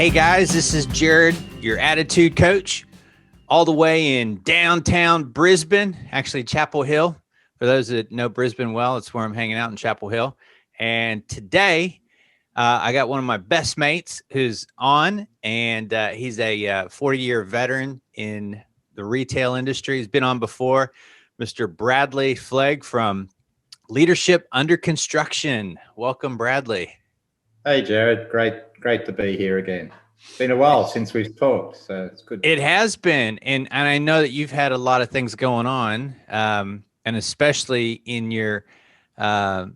Hey guys, this is Jerrod, your attitude coach, all the way in downtown Brisbane, actually Chapel Hill. For those that know Brisbane well, it's where I'm hanging out in Chapel Hill. And today, I got one of my best mates who's on, and he's a 40-year veteran in the retail industry. He's been on before, Mr. Bradley Flegg from Leadership Under Construction. Welcome, Bradley. Hey, Jerrod. Great to be here again. It's been a while since we've talked, so it's good. It has been, and I know that you've had a lot of things going on, and especially in your, in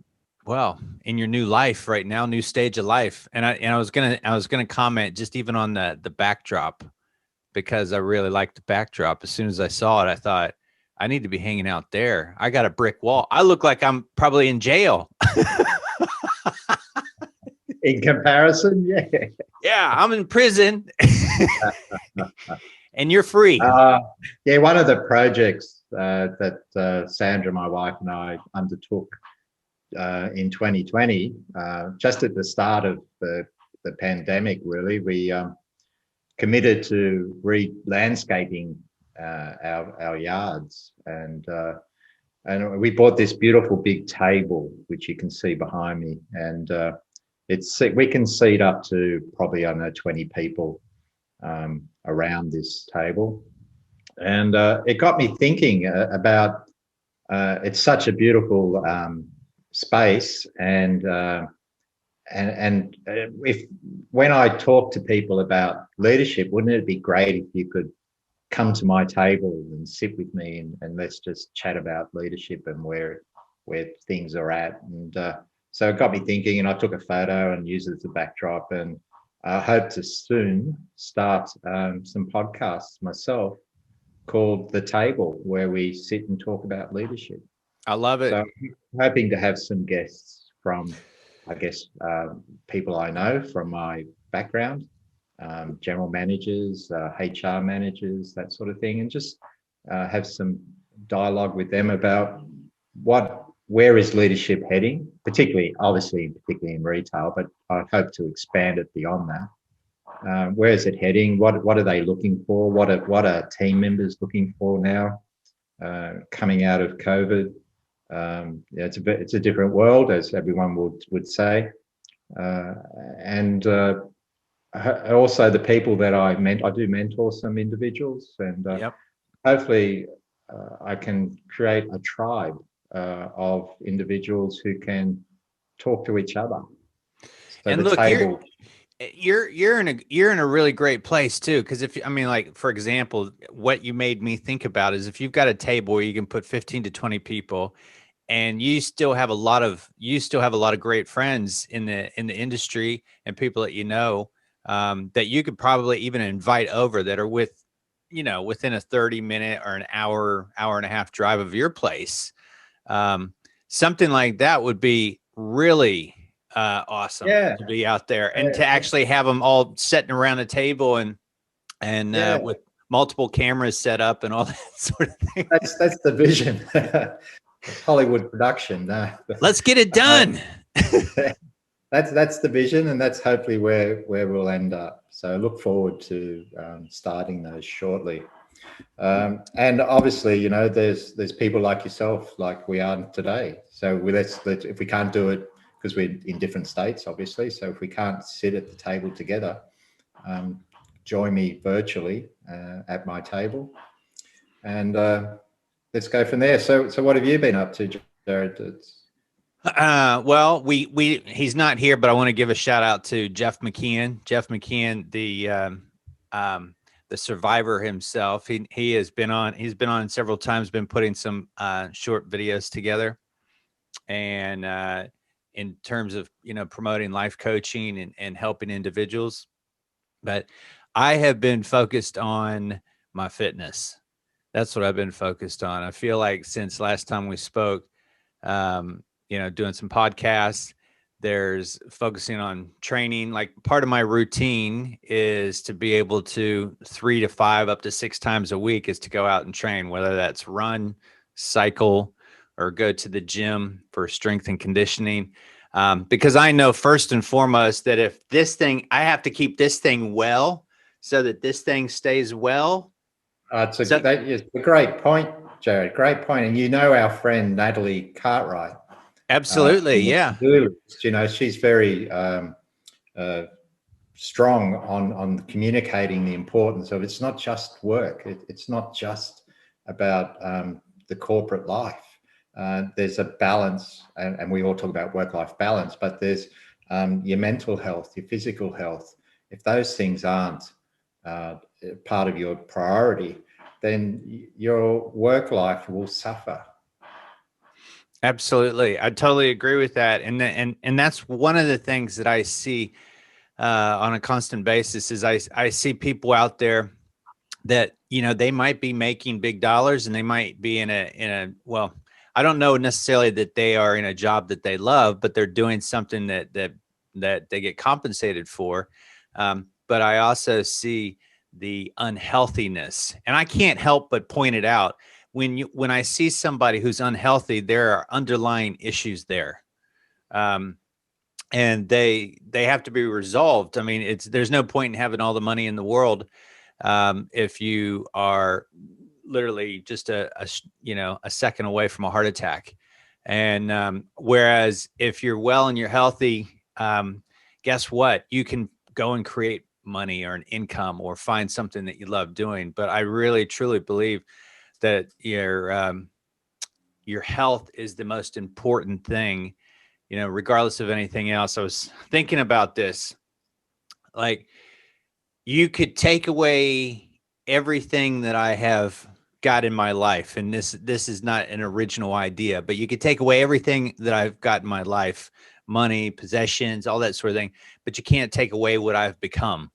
your new life right now, new stage of life. And I was gonna comment just even on the backdrop, because I really liked the backdrop. As soon as I saw it, I thought I need to be hanging out there. I got a brick wall. I look like I'm probably in jail. In comparison, yeah. Yeah, I'm in prison and you're free. Yeah, one of the projects that Sandra, my wife, and I undertook in 2020, just at the start of the pandemic, really, we committed to re-landscaping our yards. And we bought this beautiful big table, which you can see behind me. And we can seat up to probably, 20 people around this table. And it got me thinking about it's such a beautiful space, and if when I talk to people about leadership, wouldn't it be great if you could come to my table and sit with me and let's just chat about leadership and where things are at. And so it got me thinking, and I took a photo and used it as a backdrop, and I hope to soon start some podcasts myself called The Table, where we sit and talk about leadership. I love it. So I'm hoping to have some guests from, I guess, people I know from my background, general managers, HR managers, that sort of thing, and just have some dialogue with them about where is leadership heading, particularly in retail, but I hope to expand it beyond that. Where is it heading? What are they looking for? What are team members looking for now, coming out of COVID? It's a different world, as everyone would say, and also the people that I do mentor some individuals, and hopefully I can create a tribe of individuals who can talk to each other. So and look, you're in a really great place too, because like, for example, what you made me think about is if you've got a table where you can put 15 to 20 people, and you still have a lot of great friends in the industry and people that that you could probably even invite over that are within a 30-minute or an hour and a half drive of your place. Something like that would be really awesome to be out there and to actually have them all sitting around a table and with multiple cameras set up and all that sort of thing. That's the vision. Hollywood production. Let's get it done. That's the vision, and that's hopefully where we'll end up. So look forward to starting those shortly. And obviously, there's people like yourself, like we are today. So let's if we can't do it, because we're in different states, obviously. So if we can't sit at the table together, join me virtually at my table, and let's go from there. So what have you been up to, Jerrod? Well, he's not here, but I want to give a shout out to Jeff McKeon. Jeff McKeon, the survivor himself. He's been on several times, been putting some short videos together, and in terms of promoting life coaching and helping individuals. But I have been focused on my fitness. That's what I've been focused on. I feel like since last time we spoke, doing some podcasts, there's focusing on training. Like, part of my routine is to be able to 3 to 5 up to 6 times a week is to go out and train, whether that's run, cycle, or go to the gym for strength and conditioning. Because I know first and foremost that if this thing, I have to keep this thing well so that this thing stays well. That is a great point, Jerrod. Great point. And you know our friend Natalie Cartwright. Absolutely, yeah. You know, she's very strong on communicating the importance of it's not just work. It's not just about the corporate life. There's a balance, and we all talk about work-life balance, but there's your mental health, your physical health. If those things aren't part of your priority, then your work life will suffer. Absolutely. I totally agree with that. And that's one of the things that I see on a constant basis is I see people out there that, you know, they might be making big dollars and they might be in a, well, I don't know necessarily that they are in a job that they love, but they're doing something that they get compensated for. But I also see the unhealthiness, and I can't help but point it out. When I see somebody who's unhealthy, there are underlying issues there. And they have to be resolved. I mean, there's no point in having all the money in the world if you are literally just a second away from a heart attack. And whereas if you're well and you're healthy, guess what? You can go and create money or an income or find something that you love doing. But I really truly believe that your health is the most important thing, you know, regardless of anything else. I was thinking about this, like, you could take away everything that I have got in my life. And this is not an original idea, but you could take away everything that I've got in my life, money, possessions, all that sort of thing, but you can't take away what I've become.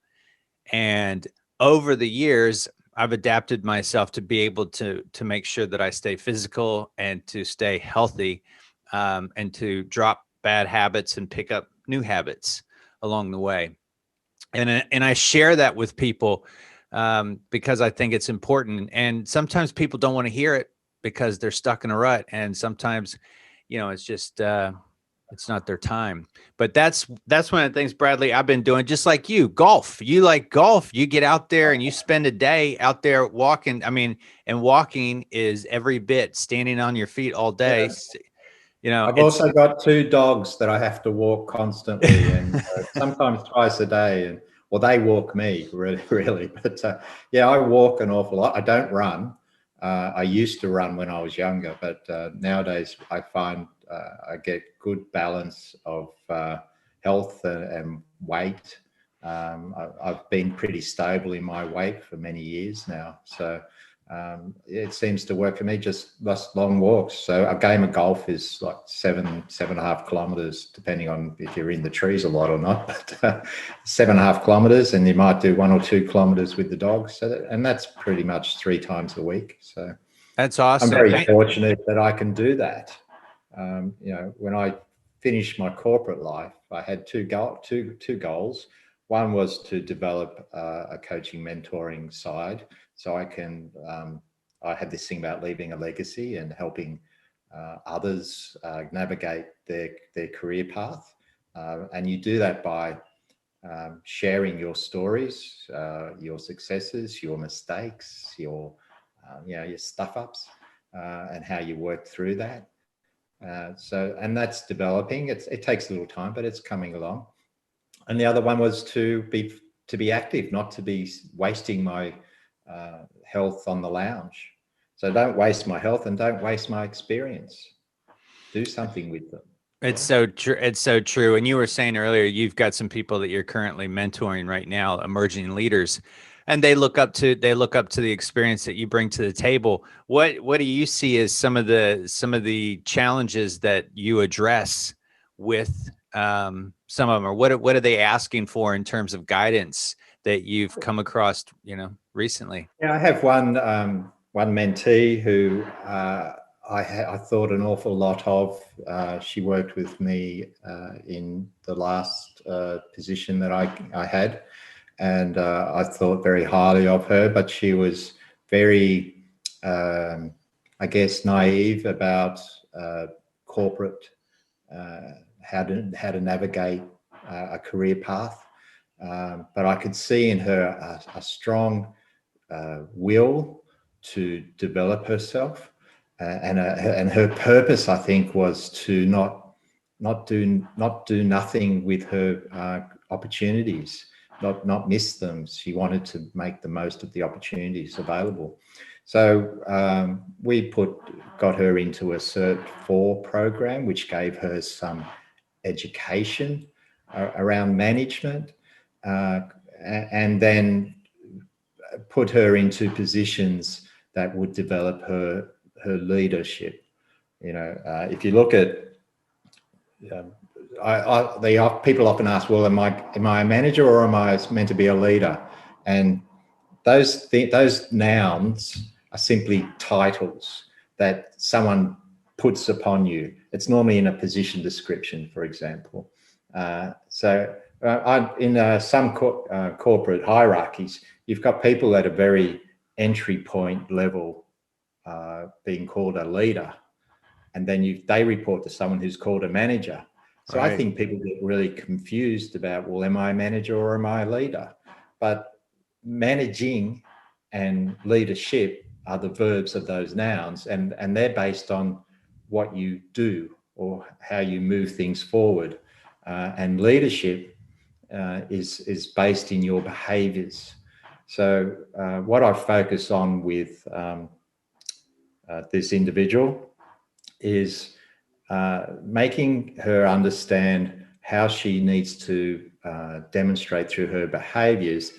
And over the years, I've adapted myself to be able to make sure that I stay physical and to stay healthy, and to drop bad habits and pick up new habits along the way. And I share that with people because I think it's important. And sometimes people don't want to hear it because they're stuck in a rut. And sometimes, you know, it's just it's not their time. But that's one of the things, Bradley, I've been doing, just like you. Golf. You like golf. You get out there and you spend a day out there walking. I mean, and walking is every bit standing on your feet all day. Yeah. You know, I've also got 2 dogs that I have to walk constantly, and sometimes twice a day. And well, they walk me really. But yeah, I walk an awful lot. I don't run. I used to run when I was younger, but nowadays I find I get good balance of health and weight. I've been pretty stable in my weight for many years now, so it seems to work for me. Just long walks. So a game of golf is like 7.5 kilometers, depending on if you're in the trees a lot or not. But 7.5 kilometers, and you might do 1 or 2 kilometers with the dogs. So and that's pretty much 3 times a week. So that's awesome. I'm very fortunate that I can do that. You know, when I finished my corporate life, I had two goals. One was to develop a coaching mentoring side, so I can. I had this thing about leaving a legacy and helping others navigate their career path, and you do that by sharing your stories, your successes, your mistakes, your stuff ups, and how you work through that. And that's developing. It takes a little time, but it's coming along. And the other one was to be active, not to be wasting my health on the lounge. So don't waste my health and don't waste my experience. Do something with them. It's so true. It's so true. And you were saying earlier, you've got some people that you're currently mentoring right now, emerging leaders, and they look up to the experience that you bring to the table. What do you see as some of the challenges that you address with some of them, or what are they asking for in terms of guidance that you've come across, you know, recently? Yeah, I have one mentee who I thought an awful lot of. She worked with me in the last position that I had, and I thought very highly of her, but she was very, I guess, naive about corporate how to navigate a career path. But I could see in her a strong will to develop herself, and her purpose, I think, was to not do nothing with her opportunities, not miss them. She wanted to make the most of the opportunities available. So we got her into a Cert 4 program, which gave her some education around management, and then put her into positions that would develop her leadership. You know, if you look at, people often ask, well, am I a manager or am I meant to be a leader? And those nouns are simply titles that someone puts upon you. It's normally in a position description, for example. In some corporate hierarchies, you've got people at a very entry point level being called a leader, and then they report to someone who's called a manager. So right. I think people get really confused about, well, am I a manager or am I a leader? But managing and leadership are the verbs of those nouns, and they're based on what you do or how you move things forward. And leadership is based in your behaviors. So what I focus on with this individual is making her understand how she needs to demonstrate through her behaviors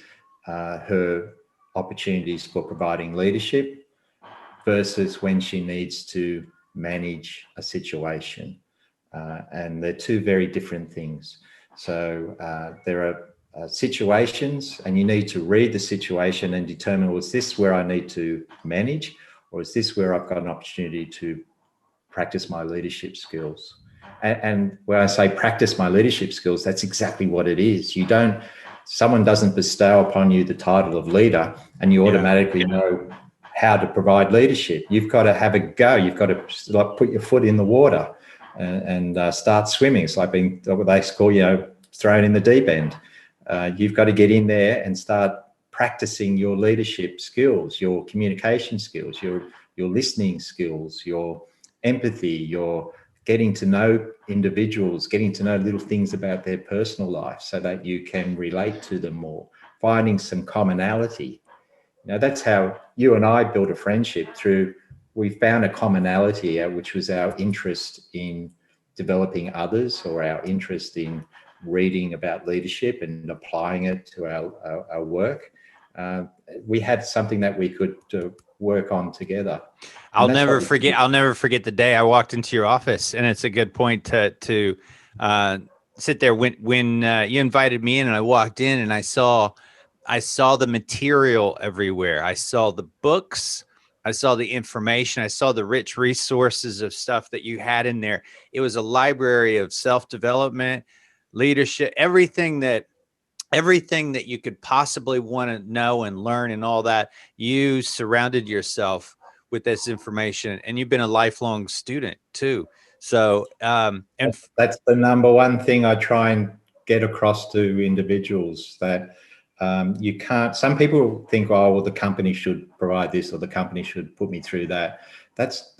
her opportunities for providing leadership versus when she needs to manage a situation. And they're two very different things. So there are situations, and you need to read the situation and determine, well, is this where I need to manage, or is this where I've got an opportunity to practice my leadership skills? And when I say practice my leadership skills, that's exactly what it is. Someone doesn't bestow upon you the title of leader and you automatically know how to provide leadership. You've got to have a go. You've got to put your foot in the water and start swimming. It's like being, what they call, thrown in the deep end. You've got to get in there and start practicing your leadership skills, your communication skills, your listening skills, your empathy, your getting to know individuals, getting to know little things about their personal life so that you can relate to them more, finding some commonality. That's how you and I built a friendship we found a commonality, which was our interest in developing others, or our interest in reading about leadership and applying it to our work. We had something that we could work on together. I'll never forget the day I walked into your office, and it's a good point to sit there when you invited me in, and I walked in and I saw the material everywhere. I saw the books, I saw the information, I saw the rich resources of stuff that you had in there. It was a library of self-development, leadership, everything that you could possibly want to know and learn, and all that. You surrounded yourself with this information, and you've been a lifelong student too. So that's the number one thing I try and get across to individuals, that you can't. Some people think, oh, well, the company should provide this, or the company should put me through that. That's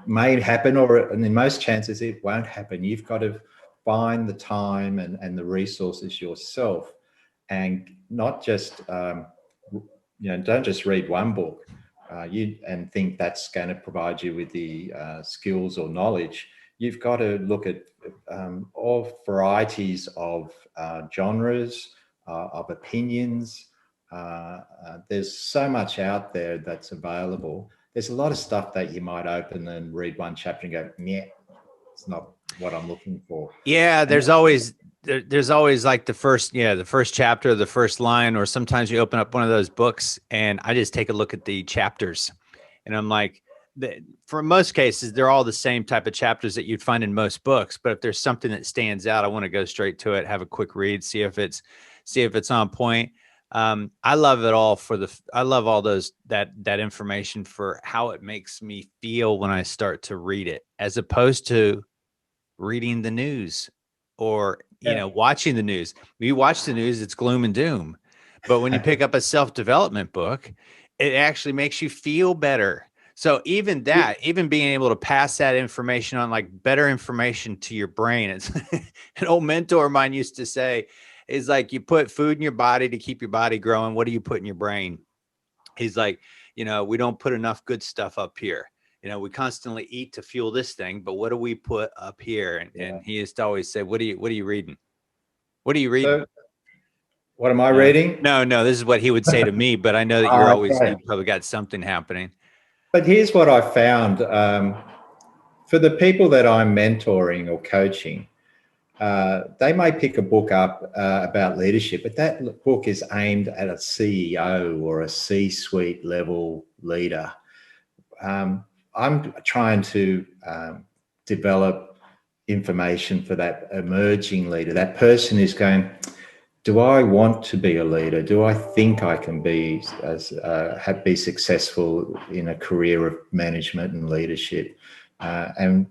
may happen, and in most chances it won't happen. You've got to find the time and the resources yourself, and not just don't just read one book and think that's going to provide you with the skills or knowledge. You've got to look at all varieties of genres, of opinions. There's so much out there that's available. There's a lot of stuff that you might open and read one chapter and go, yeah, it's not what I'm looking for. Yeah, there's always like the first chapter, the first line, or sometimes you open up one of those books and I just take a look at the chapters, and I'm like, for most cases, they're all the same type of chapters that you'd find in most books. But if there's something that stands out, I want to go straight to it, have a quick read, see if it's on point. I love it all I love all that information for how it makes me feel when I start to read it, as opposed to reading the news. or, Yeah. watching the news. When you watch the news, it's gloom and doom. But when you pick up a self-development book, it actually makes you feel better. So even that, even being able to pass that information on, like better information to your brain. It's an old mentor of mine used to say, is like, you put food in your body to keep your body growing. What do you put in your brain? He's like, we don't put enough good stuff up here. We constantly eat to fuel this thing, but what do we put up here? And he used to always say, what are you reading? What are you reading? So, what am I reading? No, this is what he would say to me, but I know that you probably got something happening. But here's what I found. For the people that I'm mentoring or coaching, they may pick a book up about leadership, but that book is aimed at a CEO or a C-suite level leader. I'm trying to develop information for that emerging leader, that person who's going, do I want to be a leader? Do I think I can be successful in a career of management and leadership? And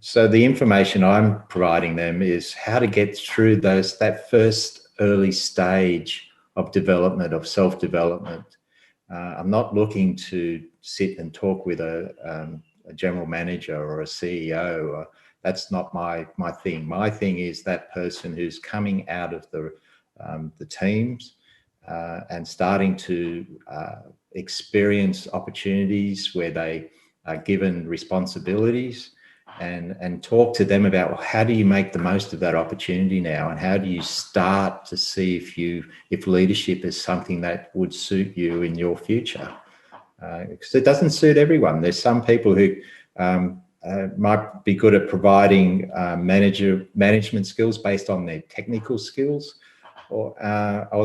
so the information I'm providing them is how to get through that first early stage of development, of self-development. I'm not looking to sit and talk with a general manager or a CEO. That's not my thing. My thing is that person who's coming out of the teams and starting to experience opportunities where they are given responsibilities, and talk to them about, well, how do you make the most of that opportunity now, and how do you start to see if leadership is something that would suit you in your future, because it doesn't suit everyone. There's some people who might be good at providing management skills based on their technical skills, or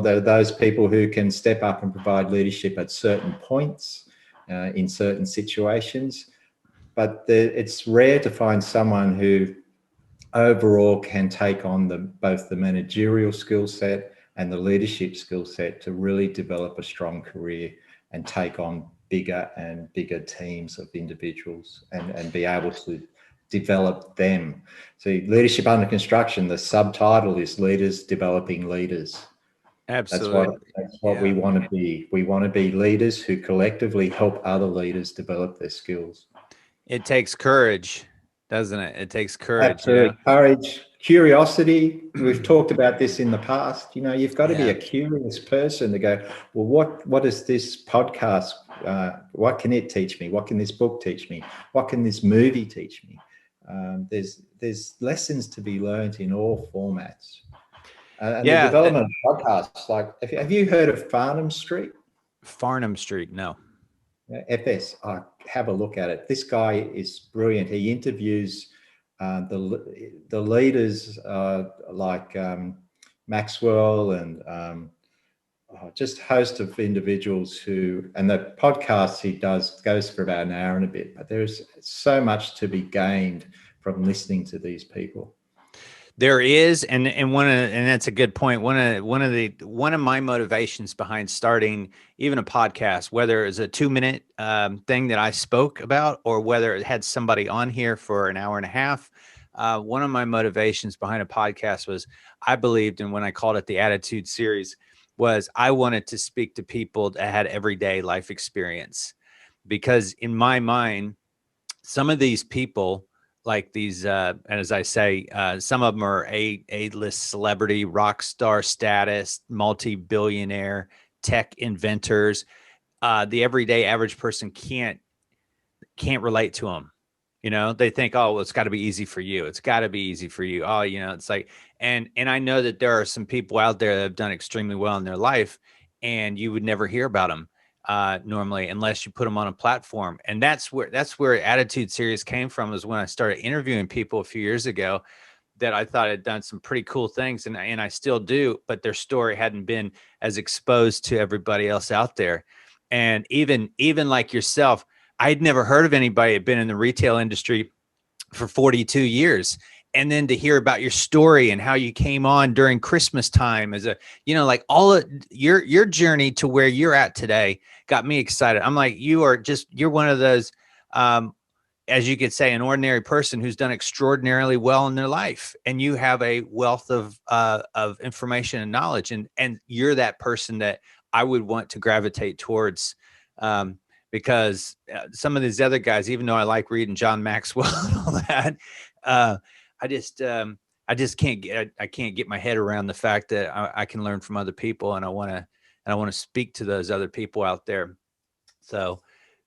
there are those people who can step up and provide leadership at certain points in certain situations. But it's rare to find someone who overall can take on both the managerial skill set and the leadership skill set to really develop a strong career and take on bigger and bigger teams of individuals and be able to develop them. So Leadership Under Construction, the subtitle is Leaders Developing Leaders. Absolutely. That's what we want to be. We want to be leaders who collectively help other leaders develop their skills. It takes courage, doesn't it? It takes courage. Absolutely. Courage, curiosity. We've talked about this in the past. You've got to be a curious person to go, well, what is this podcast? What can it teach me? What can this book teach me? What can this movie teach me? There's lessons to be learned in all formats. And the development of podcasts, like, have you heard of Farnham Street? Farnham Street, no. FS, have a look at it. This guy is brilliant. He interviews the leaders like Maxwell and just a host of individuals and the podcast he does goes for about an hour and a bit, but there's so much to be gained from listening to these people. There is, and that's a good point. One of my motivations behind starting even a podcast, whether it's a 2-minute thing that I spoke about, or whether it had somebody on here for an hour and a half, one of my motivations behind a podcast was I believed, and when I called it the Attitude series, was I wanted to speak to people that had everyday life experience, because in my mind, some of these people, like these, and as I say, some of them are A-list celebrity, rock star status, multi-billionaire, tech inventors. The everyday average person can't relate to them. They think, oh, well, it's got to be easy for you. It's got to be easy for you. Oh, it's like, and I know that there are some people out there that have done extremely well in their life, and you would never hear about them normally unless you put them on a platform. And that's where Attitude series came from, is when I started interviewing people a few years ago that I thought had done some pretty cool things, and I still do, but their story hadn't been as exposed to everybody else out there. And even like yourself, I'd never heard of anybody that had been in the retail industry for 42 years. And then to hear about your story and how you came on during Christmas time as like all of your journey to where you're at today got me excited. I'm like, you're one of those, as you could say, an ordinary person who's done extraordinarily well in their life, and you have a wealth of information and knowledge, and you're that person that I would want to gravitate towards, because some of these other guys, even though I like reading John Maxwell and all that, I just can't get my head around the fact that I can learn from other people, and I want to speak to those other people out there. So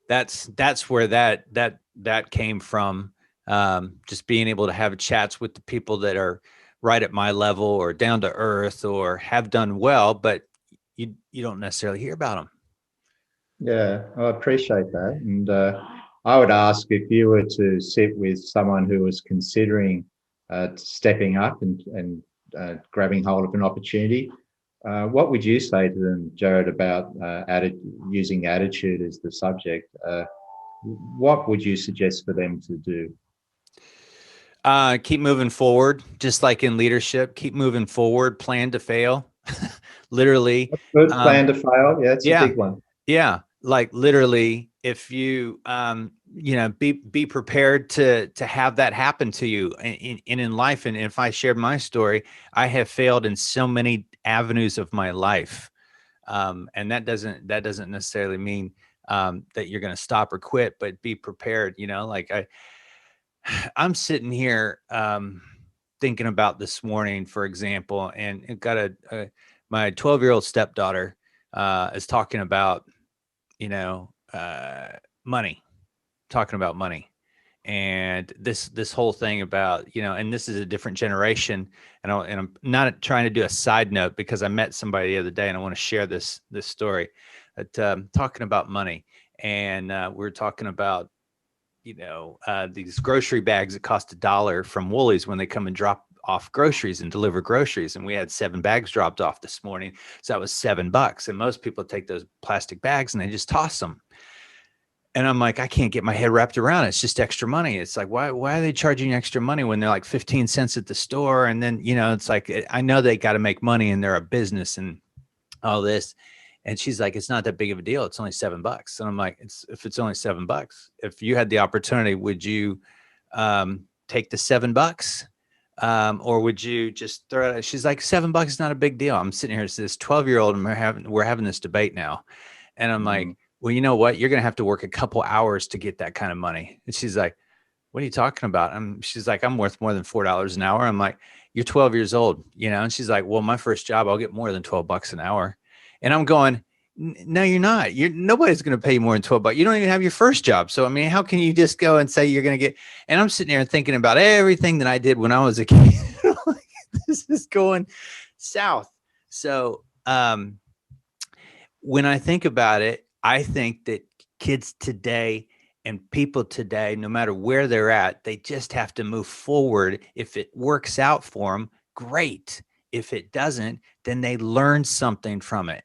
that's where that came from. Just being able to have chats with the people that are right at my level or down to earth or have done well, but you don't necessarily hear about them. Yeah, I appreciate that. And I would ask, if you were to sit with someone who was considering stepping up and grabbing hold of an opportunity, what would you say to them, Jerrod, about using attitude as the subject? What would you suggest for them to do? Keep moving forward, just like in leadership. Keep moving forward. Plan to fail. Literally. Good. Plan to fail. Yeah, it's a big one. Yeah, like literally, if you be prepared to have that happen to you in life. And if I shared my story, I have failed in so many avenues of my life, and that doesn't necessarily mean that you're going to stop or quit, but be prepared. Like I'm sitting here thinking about this morning, for example, and it got my 12-year-old stepdaughter is talking about money, and this whole thing about, and this is a different generation, and I'm not trying to do a side note, because I met somebody the other day and I want to share this story, but talking about money, and we're talking about these grocery bags that cost $1 from Woolies when they come and drop off groceries and deliver groceries. And we had 7 bags dropped off this morning. So that was $7. And most people take those plastic bags and they just toss them. And I'm like, I can't get my head wrapped around it. It's just extra money. It's like, why are they charging extra money when they're like 15 cents at the store? And then, it's like, I know they got to make money and they're a business and all this. And she's like, it's not that big of a deal. It's only $7. And I'm like, if it's only $7, if you had the opportunity, would you take the $7? Or would you just throw it? She's like, $7 is not a big deal. I'm sitting here, it's this 12-year-old, and we're having this debate now. And I'm like, well, you know what? You're going to have to work a couple hours to get that kind of money. And she's like, what are you talking about? She's like, I'm worth more than $4 an hour. I'm like, you're 12 years old, And she's like, well, my first job, I'll get more than $12 an hour. And I'm going, no, you're not. Nobody's going to pay you more than $12. You don't even have your first job. So, I mean, how can you just go and say you're going to get, and I'm sitting there thinking about everything that I did when I was a kid. Like, this is going south. So, when I think about it, I think that kids today and people today, no matter where they're at, they just have to move forward. If it works out for them, great. If it doesn't, then they learn something from it.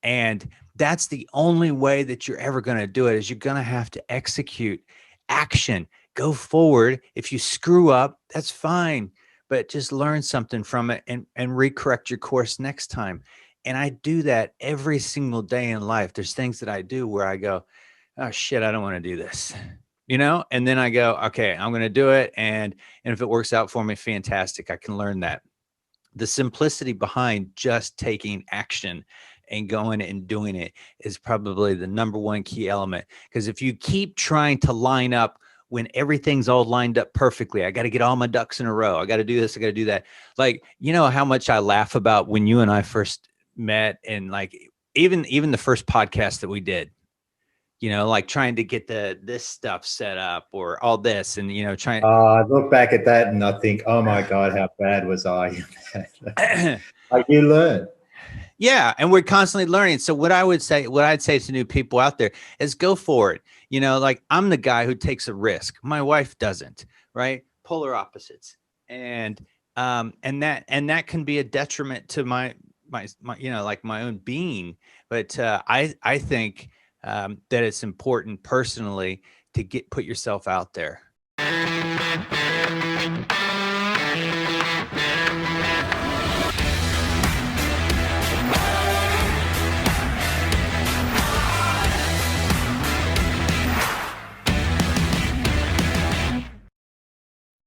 And that's the only way that you're ever going to do it, is you're going to have to execute action, go forward. If you screw up, that's fine, but just learn something from it and recorrect your course next time. And I do that every single day in life. There's things that I do where I go, oh shit, I don't want to do this, and then I go, okay, I'm going to do it. And if it works out for me, fantastic. I can learn that. The simplicity behind just taking action and going and doing it is probably the number one key element. Because if you keep trying to line up when everything's all lined up perfectly, I got to get all my ducks in a row. I got to do this. I got to do that. Like, how much I laugh about when you and I first met, and like, even the first podcast that we did, like trying to get this stuff set up or all this, and, trying. I look back at that and I think, oh my God, how bad was I? Like, you learn. Yeah. And we're constantly learning. So what I'd say to new people out there is go for it. Like, I'm the guy who takes a risk. My wife doesn't, right? Polar opposites. And that can be a detriment to my like my own being. But I think that it's important personally to put yourself out there.